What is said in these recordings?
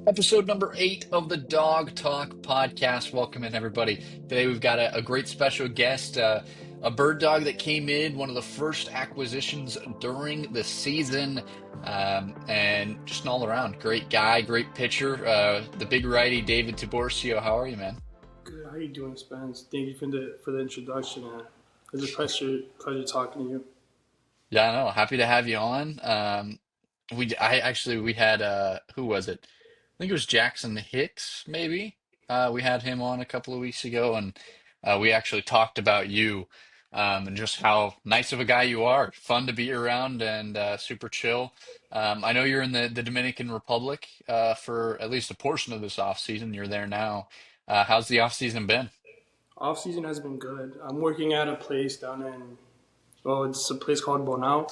Episode number 8 of the Dog Talk podcast. Welcome in, everybody. Today we've got a great special guest, a bird dog that came in, one of the first acquisitions during the season, and just an all around great guy, great pitcher. The big righty, David Tiburcio. How are you, man? Good. How you doing, Spence? Thank you for the introduction. It's a pleasure talking to you. Yeah, I know. Happy to have you on. We had who was it? I think it was Jackson Hicks, maybe. We had him on a couple of weeks ago, and we actually talked about you and just how nice of a guy you are. Fun to be around and super chill. I know you're in the Dominican Republic for at least a portion of this off season. You're there now. How's the off season been? Off season has been good. I'm working at a place down in it's a place called Bonao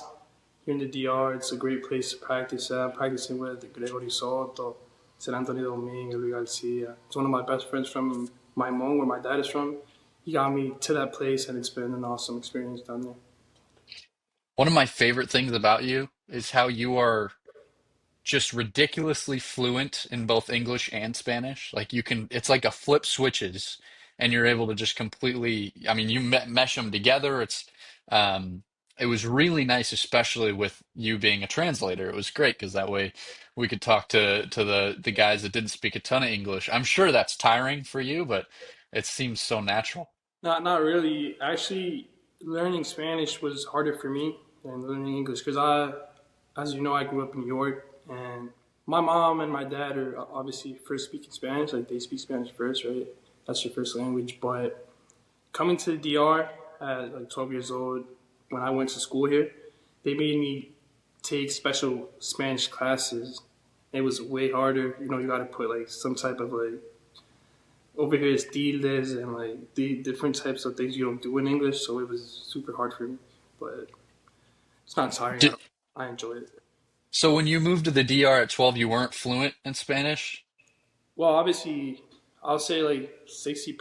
here in the DR. It's a great place to practice at. I'm practicing with Gregory Soto, San Antonio Domingue, Luis Garcia. It's one of my best friends from my mom, where my dad is from. He got me to that place, and it's been an awesome experience down there. One of my favorite things about you is how you are just ridiculously fluent in both English and Spanish. Like you can, it's like a flip switches, and you're able to just completely. I mean, you mesh them together. Um, it was really nice, especially with you being a translator. It was great because that way we could talk to the guys that didn't speak a ton of English. I'm sure that's tiring for you, but it seems so natural. Not really. Actually, learning Spanish was harder for me than learning English because as you know, I grew up in New York, and my mom and my dad are obviously first speaking Spanish. Like they speak Spanish first, right? That's your first language. But coming to the DR at like 12 years old, when I went to school here, they made me take special Spanish classes. It was way harder. You know, you got to put like some type of like over here is tildes and like the different types of things you don't do in English. So it was super hard for me, but it's not tiring. Did, I enjoy it. so when you moved to the DR at 12, you weren't fluent in Spanish? Well, obviously, I'll say like 60%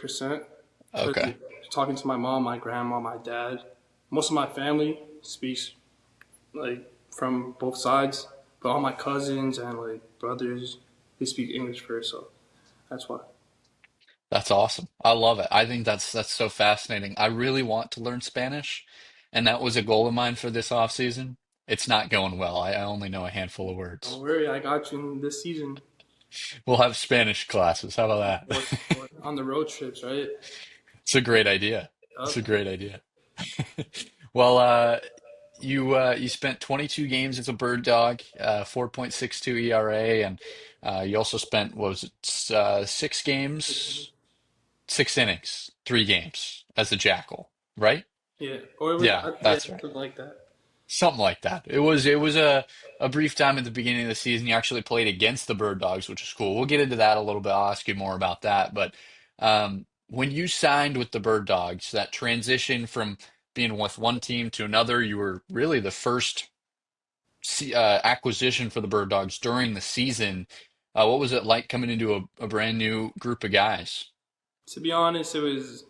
because Okay. talking to my mom, my grandma, my dad, most of my family speaks like from both sides, but all my cousins and like brothers, they speak English first, so that's why. That's awesome. I love it. I think that's so fascinating. I really want to learn Spanish, and that was a goal of mine for this off season. It's not going well. I only know a handful of Don't words. worry, I got you in this season. We'll have Spanish classes. How about that? Or on the road trips, right? It's a great idea. It's a Up. great idea. Well, you spent 22 games as a bird dog, 4.62 ERA, and you also spent what was it, 6 games, 6 innings, 3 games as a jackal, right? Yeah, or it was, Yeah, yeah, that's right. something like that. Something like that. It was a brief time at the beginning of the season. You actually played against the Bird Dogs, which is cool. We'll get into that a little bit. I'll ask you more about that. But when you signed with the Bird Dogs, that transition from being with one team to another, you were really the first acquisition for the Bird Dogs during the season. What was it like coming into a brand new group of guys? To be honest, it was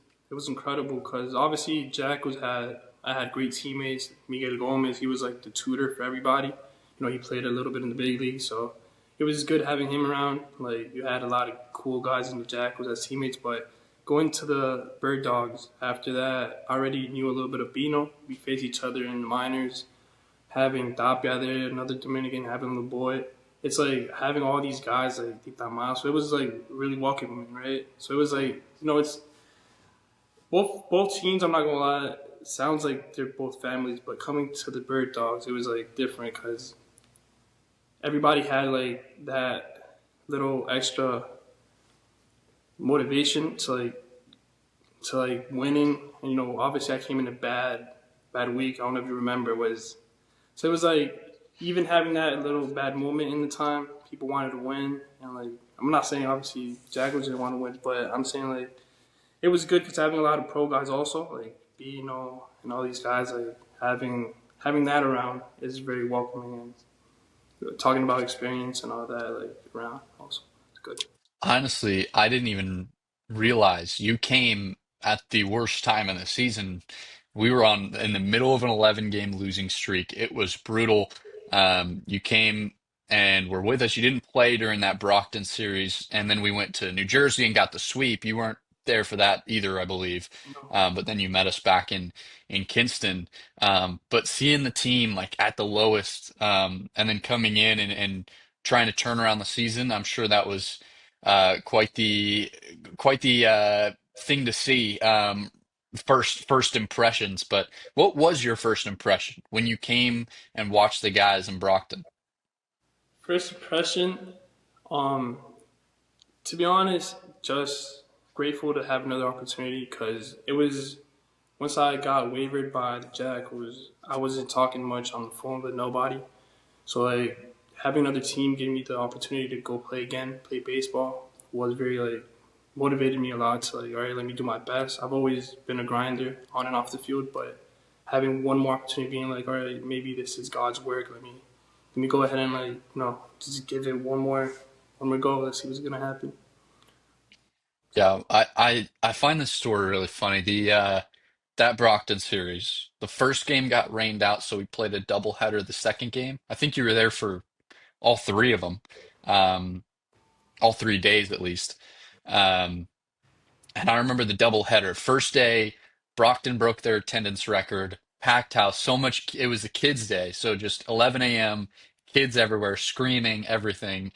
incredible because obviously Jack was had I had great teammates. Miguel Gomez, he was like the tutor for everybody. You know, he played a little bit in the big league, so it was good having him around. Like you had a lot of cool guys in the Jackals as teammates, but going to the Bird Dogs after that, I already knew a little bit of Bino. We faced each other in the minors. Having Tapia there, another Dominican, having the boy. It's like having all these guys like Tita Mas. So it was like really welcoming, right? So it was like it's both teams. I'm not gonna lie, it sounds like they're both families, but coming to the Bird Dogs, it was like different because everybody had like that little extra motivation to like winning. And, obviously I came in a bad week. I don't know if you remember. Was So it was like even having that little bad moment in the time, people wanted to win, and like I'm not saying obviously Jaguars didn't want to win, but I'm saying like it was good because having a lot of pro guys also like Bino and all these guys like having that around is very welcoming and talking about experience and all that like around also it's good. Honestly, I didn't even realize you came at the worst time in the season. We were in the middle of an 11 game losing streak. It was brutal. You came and were with us. You didn't play during that Brockton series, and then we went to New Jersey and got the sweep. You weren't there for that either, I believe. No. But then you met us back in Kinston. But seeing the team like at the lowest, and then coming in and trying to turn around the season, I'm sure that was quite the thing to see. First impressions. But what was your first impression when you came and watched the guys in Brockton? First impression, um, to be honest, just grateful to have another opportunity because it was once I got wavered by the Jack, I wasn't talking much on the phone with nobody. So like having another team give me the opportunity to go play again, play baseball, was very like motivated me a lot to like, all right, let me do my best. I've always been a grinder on and off the field, but having one more opportunity, being like, all right, maybe this is God's work. Let me go ahead and like, just give it one more go. Let's see what's gonna happen. Yeah, I find this story really funny. That Brockton series, the first game got rained out, so we played a doubleheader the second game. I think you were there for all three of them, um, all 3 days at least. Um, and I remember the doubleheader. First day, Brockton broke their attendance record, packed house, so much. It was a kids' day, so just 11 a.m., kids everywhere, screaming, everything.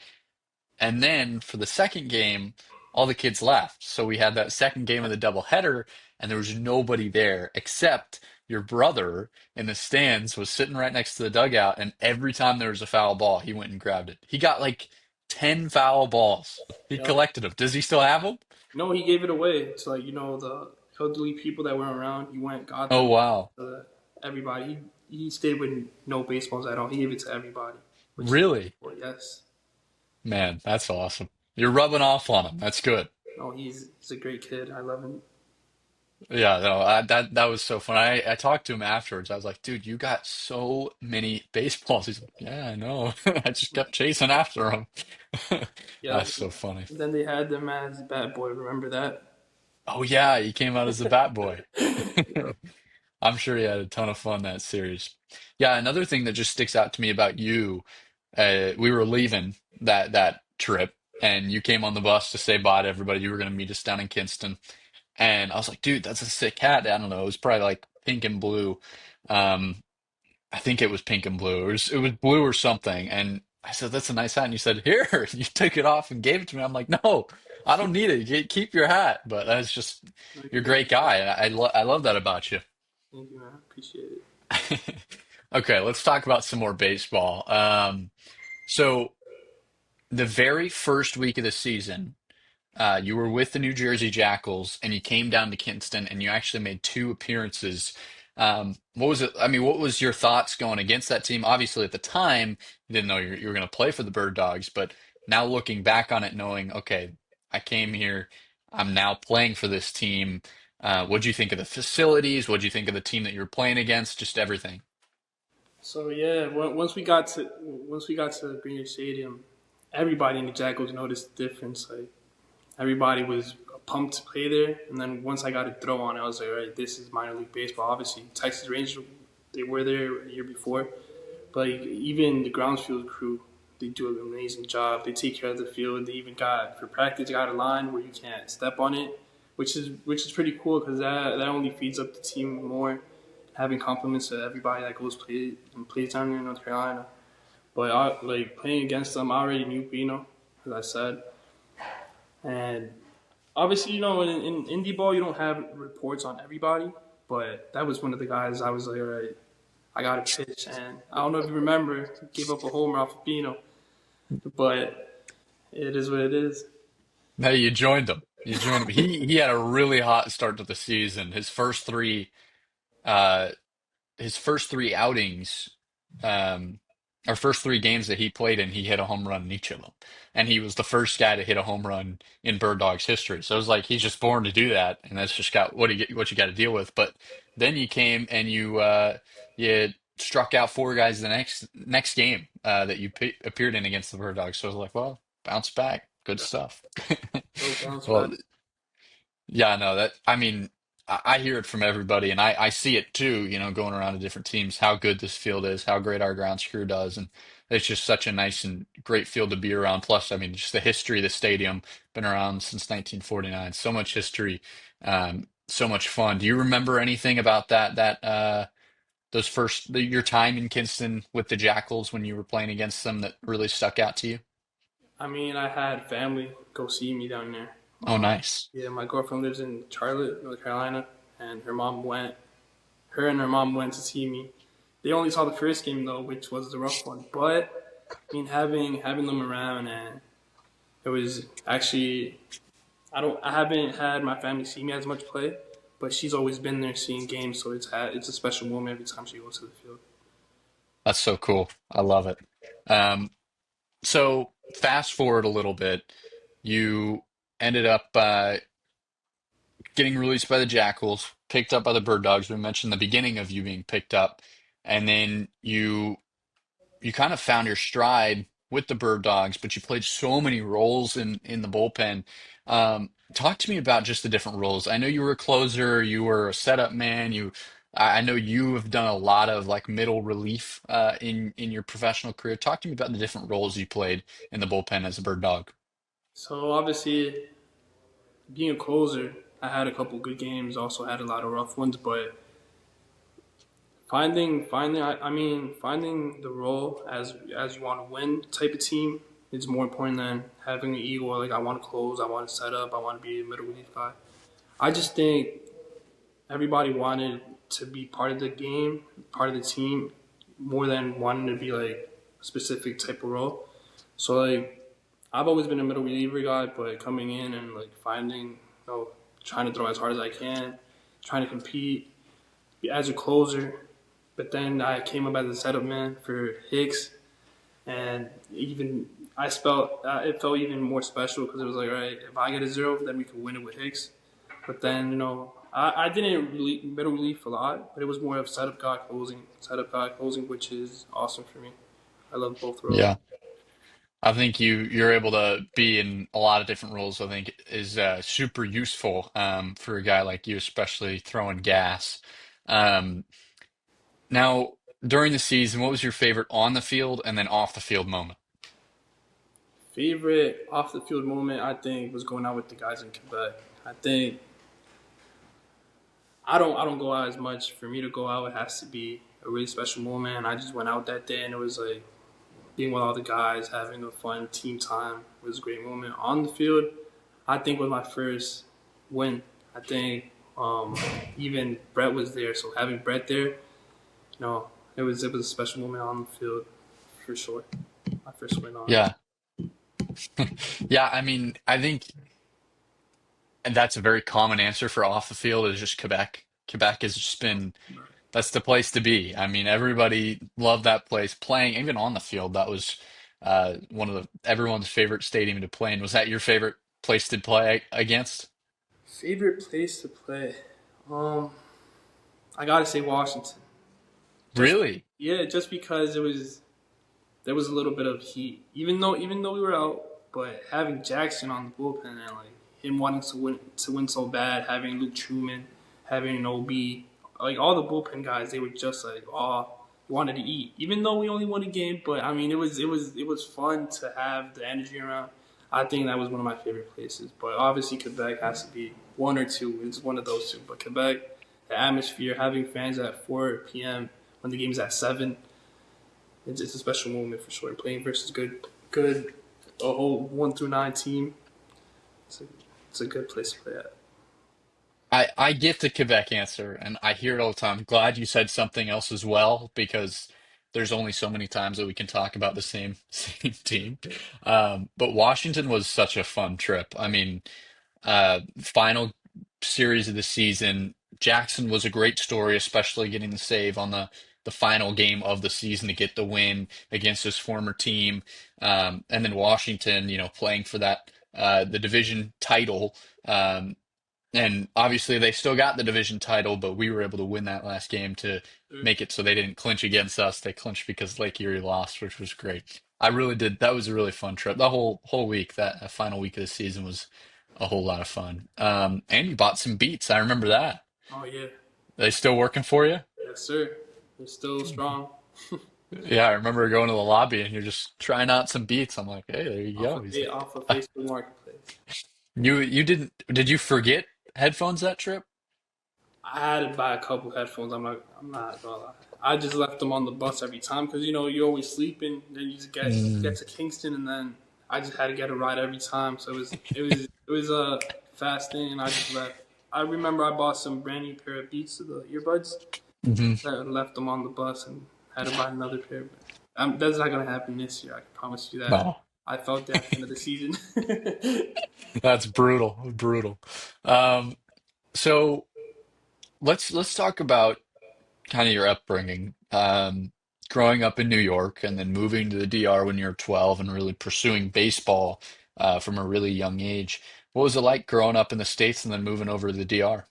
And then for the second game, all the kids left. So we had that second game of the doubleheader, and there was nobody there except your brother in the stands was sitting right next to the dugout. And every time there was a foul ball, he went and grabbed it. He got like 10 foul balls. He Yep. collected them. Does he still have them? No, he gave it away to like the elderly people that were around. He went, got Oh, them wow. to everybody. He stayed with no baseballs at all. He gave it to everybody, which is Really? well, yes. Man, that's awesome. You're rubbing off on him. That's good. No, he's a great kid. I love him. Yeah, no, that was so fun. I talked to him afterwards. I was like, dude, you got so many baseballs. He's like, yeah, I know. I just kept chasing after him. Yeah. That's so funny. Then they had them as bad boy. Remember that? Oh yeah, he came out as the bat boy. Yeah. I'm sure he had a ton of fun that series. Yeah, another thing that just sticks out to me about you, we were leaving that trip, and you came on the bus to say bye to everybody. You were going to meet us down in Kinston. And I was like, dude, that's a sick hat. I don't know. It was probably like pink and blue. Um, I think it was pink and blue. It was blue or something. And I said, that's a nice hat. And you said, here, you took it off and gave it to me. I'm like, no, I don't need it. Keep your hat. But that's just, Thank you're a you, man. great guy. And I love that about you. Thank you, man. Appreciate it. Okay, let's talk about some more baseball. So the very first week of the season, you were with the New Jersey Jackals, and you came down to Kinston, and you actually made two appearances. What was it? I mean, what was your thoughts going against that team? Obviously, at the time, you didn't know you were going to play for the Bird Dogs, but now looking back on it, knowing, okay, I came here, I'm now playing for this team. What'd you think of the facilities? What'd you think of the team that you were playing against? Just everything. So yeah, once we got to Green Stadium, everybody in the Jackals noticed the difference. Like everybody was pumped to play there, and then once I got a throw on, I was like, all right, this is minor league baseball. Obviously, Texas Rangers, they were there a year before, but like, even the grounds field crew, they do an amazing job. They take care of the field. They even got for practice, they got a line where you can't step on it, which is pretty cool because that only feeds up the team more. Having compliments to everybody that goes play and plays down there in North Carolina. But like playing against them, I already knew Bino, as I said, and obviously, in indie ball, you don't have reports on everybody, but that was one of the guys I was like, all right, I got to pitch. And I don't know if you remember, gave up a homer off of Bino, but it is what it is. Hey, you joined him. You joined him. He had a really hot start to the season. Uh, his first three outings, um, or first three games that he played in, he hit a home run in each of them, and he was the first guy to hit a home run in Bird Dog's history. So it was like he's just born to do that, and that's just got what you got to deal with. But then you came and you struck out four guys the next game that you appeared in against the Bird Dogs. So I was like, well, bounce back, good stuff. So bounce Well, back. yeah, no, that I mean. I hear it from everybody, and I see it too, going around to different teams, how good this field is, how great our grounds crew does. And it's just such a nice and great field to be around. Plus, I mean, just the history of the stadium, been around since 1949. So much history, so much fun. Do you remember anything about those your time in Kinston with the Jackals when you were playing against them that really stuck out to you? I mean, I had family go see me down there. Oh, nice. Yeah, my girlfriend lives in Charlotte, North Carolina, and her mom went. Her and her mom went to see me. They only saw the first game though, which was the rough one. But I mean, having them around, and it was actually I haven't had my family see me as much play, but she's always been there seeing games, so it's a special moment every time she goes to the field. That's so cool. I love it. Um, So fast forward a little bit, you ended up getting released by the Jackals, picked up by the Bird Dogs. We mentioned the beginning of you being picked up, and then you kind of found your stride with the Bird Dogs, but you played so many roles in the bullpen. Talk to me about just the different roles. I know you were a closer, you were a setup man. I know you have done a lot of like middle relief in your professional career. Talk to me about the different roles you played in the bullpen as a Bird Dog. So obviously, being a closer, I had a couple good games. Also had a lot of rough ones, but finding the role as you want to win type of team is more important than having an ego. Like I want to close, I want to set up, I want to be a middle relief guy. I just think everybody wanted to be part of the game, part of the team, more than wanting to be like a specific type of role. So like I've always been a middle reliever guy, but coming in and like finding, trying to throw as hard as I can, trying to compete as a closer. But then I came up as a setup man for Hicks, and even it felt even more special because it was like, all right, if I get a zero, then we can win it with Hicks. But then I didn't really middle relief a lot, but it was more of setup guy closing, which is awesome for me. I love both roles. Yeah. I think you're able to be in a lot of different roles. I think is super useful for a guy like you, especially throwing gas. Um, Now, during the season, what was your favorite on the field and then off the field moment? Favorite off the field moment I think was going out with the guys in Quebec. I think I don't go out as much. For me to go out, it has to be a really special moment. And I just went out that day, and it was like being with all the guys, having a fun team time was a great moment. On the field, I think was my first win. I think even Brett was there, so having Brett there, it was a special moment on the field for sure. My first win on. Yeah. Yeah, I mean, I think and that's a very common answer for off the field is just Quebec. Quebec has just been that's the place to be. I mean, everybody loved that place. Playing even on the field, that was one of everyone's favorite stadium to play in. Was that your favorite place to play against? Favorite place to play? Um, I gotta say Washington. Just Really? yeah, just because there was a little bit of heat, even though we were out, but having Jackson on the bullpen and like him wanting to win so bad, having Luke Truman, having OB, like all the bullpen guys, they were just like wanted to eat. Even though we only won a game, but I mean it was fun to have the energy around. I think that was one of my favorite places. But obviously Quebec has to be one or two. It's one of those two. But Quebec, the atmosphere, having fans at 4 p.m. when the game's at 7, it's a special moment for sure. Playing versus good, a whole 1 through 9 team. It's a, it's a good place to play at. I get the Quebec answer, and I hear it all the time. Glad you said something else as well, because there's only so many times that we can talk about the same same team. But Washington was such a fun trip. I mean, final series of the season, Jackson was a great story, especially getting the save on the final game of the season to get the win against his former team, and then Washington, playing for that the division title. And obviously, they still got the division title, but we were able to win that last game to make it so they didn't clinch against us. They clinched because Lake Erie lost, which was great. I really did. That was a really fun trip. The whole week, that final week of the season was a whole lot of fun. And you bought some beats. I remember that. Oh yeah, They still working for you? yes sir. They're still strong. Yeah, I remember going to the lobby and you're just trying out some beats. I'm like, hey, there you go. He's Off of Facebook Marketplace. you did you forget headphones that trip? I had to buy a couple headphones. I'm not gonna lie. I just left them on the bus every time because you're always sleeping. Then you just get Mm. to Kingston, and then I just had to get a ride every time. So it was a fast thing, and I just left. I remember I bought some brand new pair of Beats, the earbuds, Hmm. that left them on the bus, and had to buy another pair. But that's not gonna happen this year. I can promise you that. No, I felt that at the end of the season. that's brutal, brutal. Um, so let's talk about kind of your upbringing. Growing up in New York and then moving to the DR when you were 12 and really pursuing baseball from a really young age. What was it like growing up in the States and then moving over to the DR?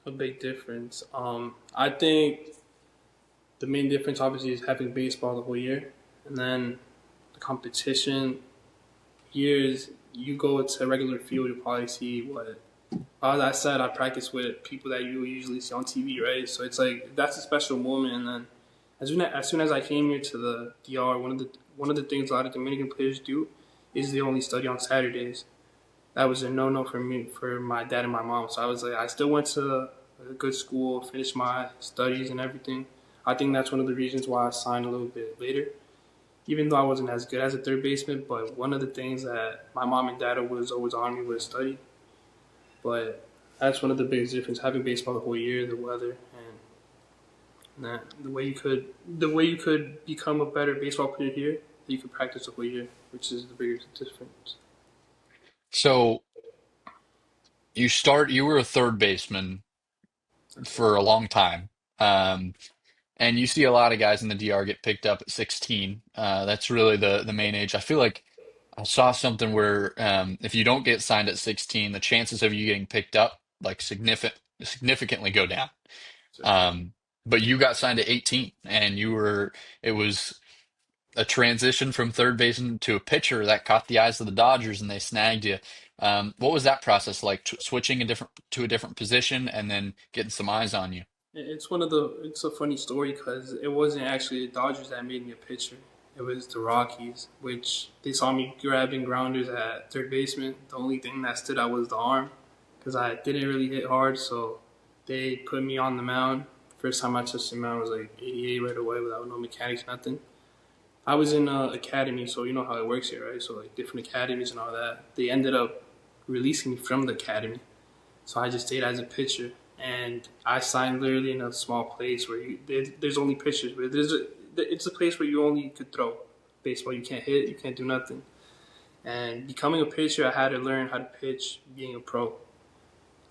A big difference. I think the main difference obviously is having baseball the whole year, and then the competition years. You go to a regular field, you probably see what. As I said, I practice with people that you usually see on TV, right? So it's like that's a special moment. And then as soon as I came here to the DR, one of the things a lot of Dominican players do is they only study on Saturdays. That was a no for me, for my dad and my mom. So I was like, I still went to a good school, finished my studies and everything. I think that's one of the reasons why I signed a little bit later, even though I wasn't as good as a third baseman. But one of the things that my mom and dad was always on me was study. But that's one of the biggest difference having baseball the whole year, the weather, and that the way you could become a better baseball player here, you could practice the whole year, which is the biggest difference. So you were a third baseman That's right. for a long time. Um, and you see a lot of guys in the DR get picked up at 16. That's really the main age. I feel like I saw something where if you don't get signed at 16, the chances of you getting picked up like significantly go down. So, Um, but you got signed at 18, and it was a transition from third baseman to a pitcher that caught the eyes of the Dodgers, and they snagged you. What was that process like, switching to a different position and then getting some eyes on you? it's a funny story because it wasn't actually the Dodgers that made me a pitcher. It was the Rockies, which they saw me grabbing grounders at third baseman. The only thing that stood out was the arm because I didn't really hit hard, so they put me on the mound. First time I touched the mound was like 88 right away without no mechanics, nothing. I was in academy, so you know how it works here, right? So like different academies and all that. They ended up releasing me from the academy, so I just stayed as a pitcher, and I signed literally in a small place where there's only pitchers, but it's a place where you only could throw baseball. You can't hit, you can't do nothing. And becoming a pitcher, I had to learn how to pitch being a pro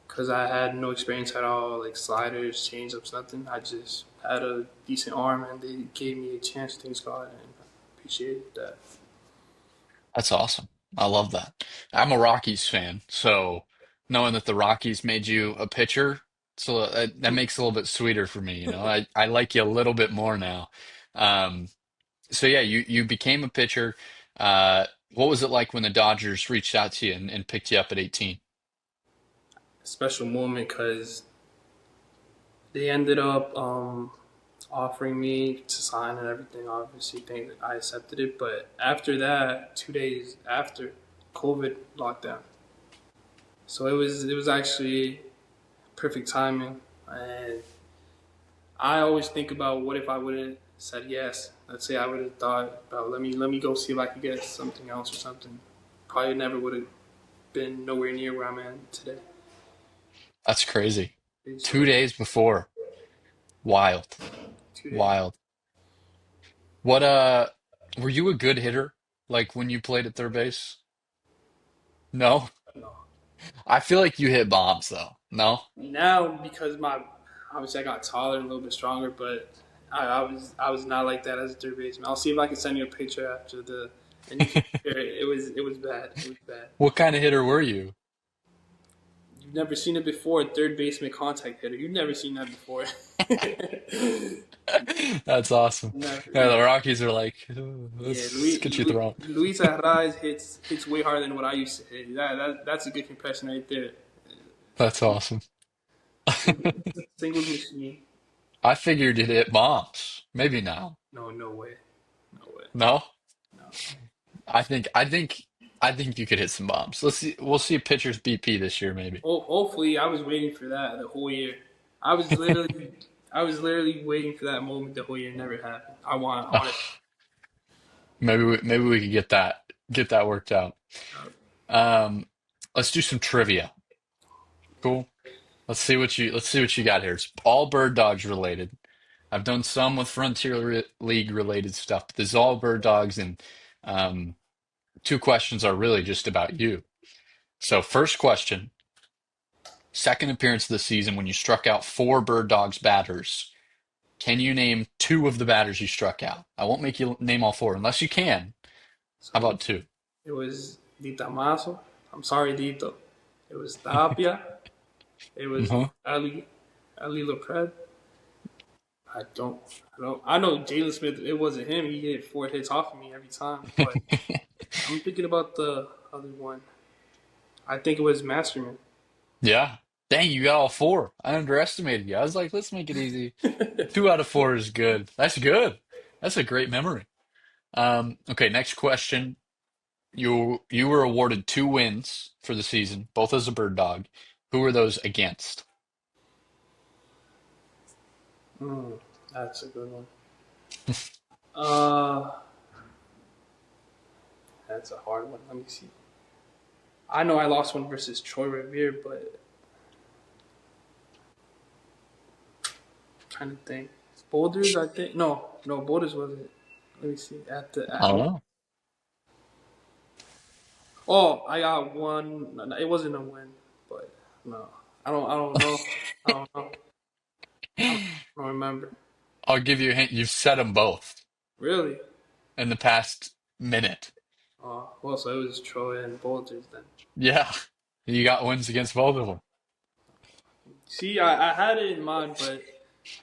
because I had no experience at all, like sliders, changeups, nothing. I just had a decent arm, and they gave me a chance. Things God, and I appreciated that. That's awesome. I love that. I'm a Rockies fan, so knowing that the Rockies made you a pitcher, so that makes it a little bit sweeter for me. I like you a little bit more now. Um, so yeah, you became a pitcher. What was it like when the Dodgers reached out to you and picked you up at 18? Special moment because they ended up offering me to sign and everything. Obviously, think I accepted it, but after that, 2 days after, COVID lockdown. So it was actually perfect timing, and I always think about what if I would have said yes. Let's say I would have thought about let me go see if I could get something else or something. Probably never would have been nowhere near where I'm at today. That's crazy. Big Two story. days before. Wild. 2 days. Wild. What were you a good hitter like when you played at third base? No? No. I feel like you hit bombs though. No? Now because my obviously I got taller and a little bit stronger, but I was not like that as a third baseman. I'll see if I can send you a picture after the and you can compare it. It was bad. It was bad. What kind of hitter were you? You've never seen it before. Third baseman contact hitter. You've never seen that before. That's awesome. Never, Yeah, the never. Rockies are like, "Oh, Yeah, let's get you thrown." Luis Arraez hits way harder than what I used to hit. That's a good comparison right there. That's awesome. Singles machine. I figured it hit bombs. Maybe now. No, no way, no way, No? no. I think you could hit some bombs. Let's see. We'll see a pitcher's BP this year, maybe. Hopefully, I was waiting for that the whole year. I was literally, I was literally waiting for that moment the whole year. It never happened. I want Maybe we could get that worked out. it. Um, let's do some trivia. Cool. Let's see what you got here. It's all Bird Dogs related. I've done some with League related stuff, but this is all Bird Dogs, and um, two questions are really just about you. So, first question, second appearance of the season when you struck out four Bird Dogs batters. Can you name two of the batters you struck out? I won't make you name all four unless you can. How So about two? it was Dita Maso. I'm sorry, Dito. It was Tapia. It was Uh-huh. Ali Lopred. I don't, I know Jalen Smith. It wasn't him. He hit 4 hits off of me every time. But I'm thinking about the other one. I think it was Masterman. Yeah. Dang, you got all four. I underestimated you. I was like, let's make it easy. Two out of four is good. That's good. That's a great memory. Okay, next question. You were awarded two wins for the season, both as a bird dog. Who were those against? Mm, that's a good one. Uh, that's a hard one. Let me see. I know I lost one versus Troy Revere, but I'm trying to think. Boulders, I think. No, no, Boulders wasn't. Let me see. I don't know. Oh, I got one. No, no, it wasn't a win, but no, I don't know. I don't know. I don't remember. I'll give you a hint. You've said them both Really? in the past minute. Oh, well, so it was Troy and Boulders then. Yeah, you got wins against both of them. See, I had it in mind, but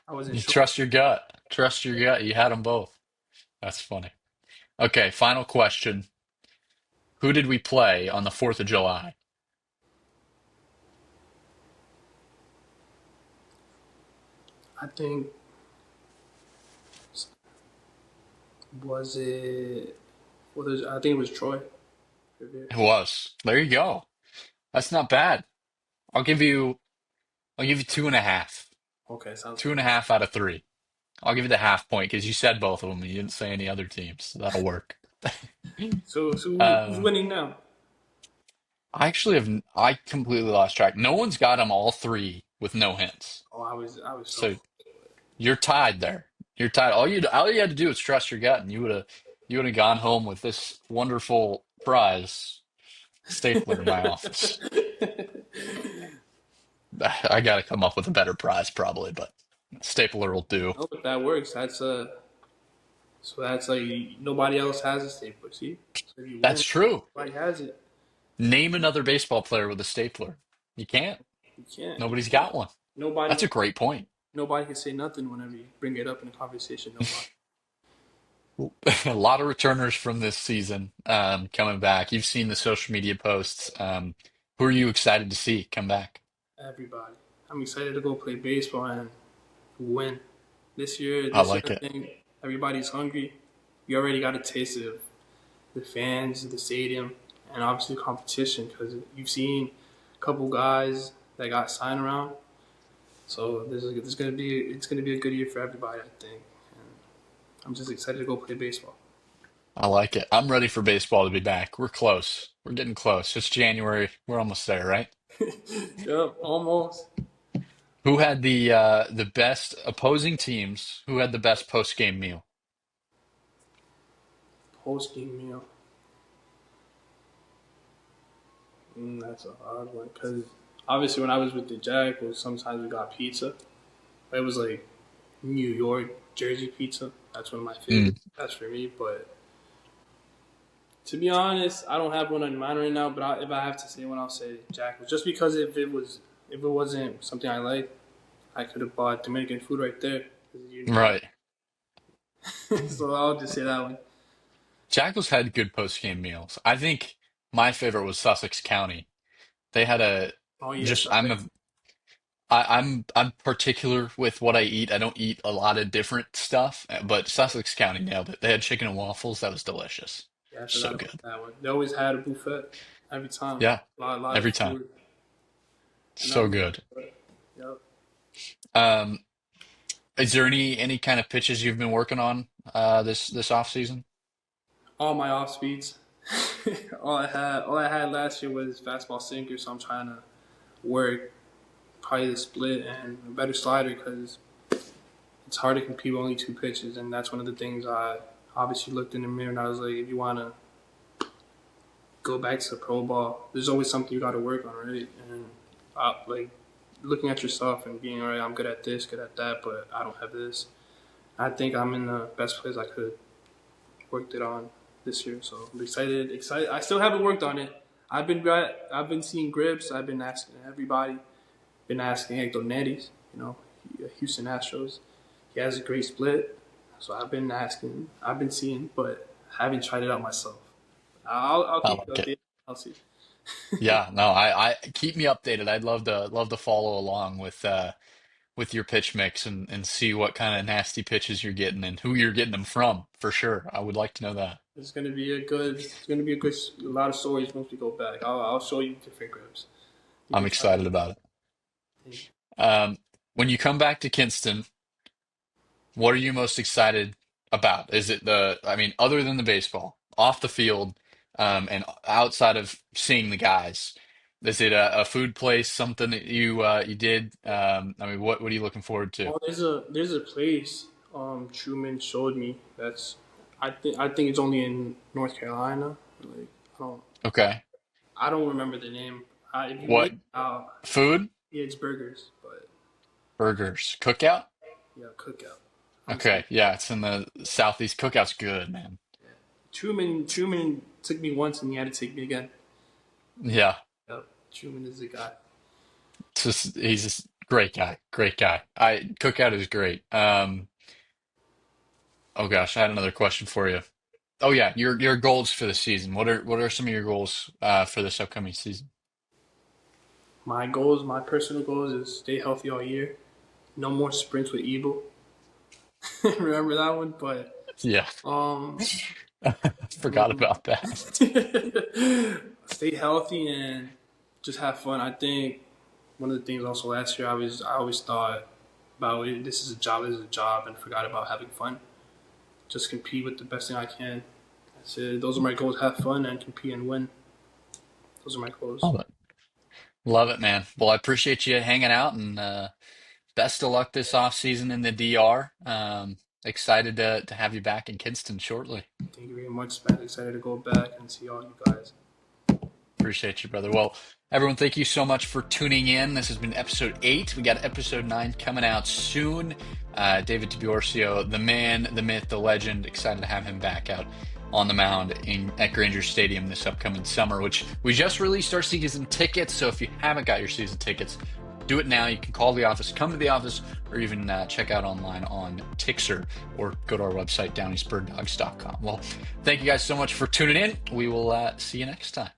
I wasn't You sure. trust your gut. Trust your gut. You had them both. That's funny. Okay, final question. Who did we play on the 4th of July? I think was it. Well, I think it was Troy Revere. It was. There you go. That's not bad. I'll give you I'll give you two and a half. Okay, sounds Two good. and a half out of three. I'll give you the half point because you said both of them. You didn't say any other teams. So that'll work. So who's Uh, winning now? I completely lost track. No one's got them all three with no hints. Oh, I was so. So you're tied there. You're tied. All you had to do was trust your gut, and you would have gone home with this wonderful prize stapler in my office. I got to come up with a better prize probably, but stapler will do. Oh, if that works, so that's like nobody else has a stapler. See, so if you That's win, true. nobody has it. Name another baseball player with a stapler. You can't. You can't. You Nobody's can't. got one. Nobody That's a great point. nobody can say nothing whenever you bring it up in a conversation. Nobody. A lot of returners from this season coming back. You've seen the social media posts. Who are you excited to see come back? Everybody. I'm excited to go play baseball and win. I This year, like I it. think everybody's hungry. You already got a taste of the fans, the stadium, and obviously competition because you've seen a couple guys that got signed around. So this is gonna be it's gonna be a good year for everybody, I think. And I'm just excited to go play baseball. I like it. I'm ready for baseball to be back. We're close. We're getting close. It's January. We're almost there, right? Yep, almost Who had the best opposing teams? Who had the best post game meal? post game meal. That's a hard one because obviously when I was with the Jaguars, sometimes we got pizza. It was like New York Jersey pizza. That's one of my Mm, favorites. That's for me. But to be honest, I don't have one in mind right now. But if I have to say one, I'll say Jaguars. Just because if it wasn't something I like, I could have bought Dominican food right there. right. So I'll just say that one. Jackals had good post game meals. I think my favorite was Sussex County. They had a Oh yes, just I'm a I'm particular with what I eat. I don't eat a lot of different stuff, but Sussex County nailed it. They had chicken and waffles. That was delicious. Yeah, I So forgot about good. that one. They always had a buffet every time. Yeah, A lot of every time. food, and that So was good. good. Yep. Um, is there any kind of pitches you've been working on this off season? All my off speeds. All I had last year was fastball sinker, so I'm trying to work probably the split and a better slider because it's hard to compete with only two pitches, and that's one of the things I obviously looked in the mirror and I was like, if you want to go back to the pro ball, there's always something you got to work on, right? And like looking at yourself and being all right, I'm good at this, good at that, but I don't have this. I think I'm in the best place I could worked it on this year, so I'm excited. Excited. I still haven't worked on it. I've been seeing grips. I've been asking everybody. Been asking Hector Neris, Houston Astros. He has a great split, so I've been asking. I've been seeing, but haven't tried it out myself. I'll I keep you like it. updated. I'll see. Yeah, no, I keep me updated. I'd love to follow along with your pitch mix and see what kind of nasty pitches you're getting and who you're getting them from for sure. I would like to know that. A lot of stories once we go back. I'll show you different grips. You I'm can try excited about it. it. When you come back to Kinston, what are you most excited about? Is it I mean, other than the baseball, off the field, and outside of seeing the guys, is it a food place, something that you did? I mean, what are you looking forward to? Oh, there's a place Truman showed me that's I think it's only in North Carolina. Like I don't Okay. I don't remember the name. If you What look it out, food? yeah, it's burgers, but Burgers. Cookout? yeah, cookout. I'm excited. Okay. Yeah, it's in the Southeast. Cookout's good, man. Truman took me once and he had to take me again. Yeah. Yep, Truman is the guy. He's just great guy. Great guy. Cookout is great. Oh gosh, I had another question for you. Oh yeah, your goals for the season. What are some of your goals for this upcoming season? My personal goals is stay healthy all year. No more sprints with Evil. Remember that one? But Yeah, um, forgot about that. stay healthy and just have fun. I think one of the things also last year I always thought about it, this is a job, and forgot about having fun. Just compete with the best thing I can. That's it. Those are my goals. Have fun and compete and win. Those are my goals. Love it. Love it, man. Well, I appreciate you hanging out and best of luck this off season in the DR. Excited to have you back in Kinston shortly. Thank you very much, man. Excited to go back and see all you guys. Appreciate you, brother. Well, everyone, thank you so much for tuning in. This has been episode 8. We got episode 9 coming out soon. David Tiburcio, the man, the myth, the legend. Excited to have him back out on the mound at Granger Stadium this upcoming summer, which we just released our season tickets. So if you haven't got your season tickets, do it now. You can call the office, come to the office, or even check out online on Tixer or go to our website, downeastbirddogs.com. Well, thank you guys so much for tuning in. We will see you next time.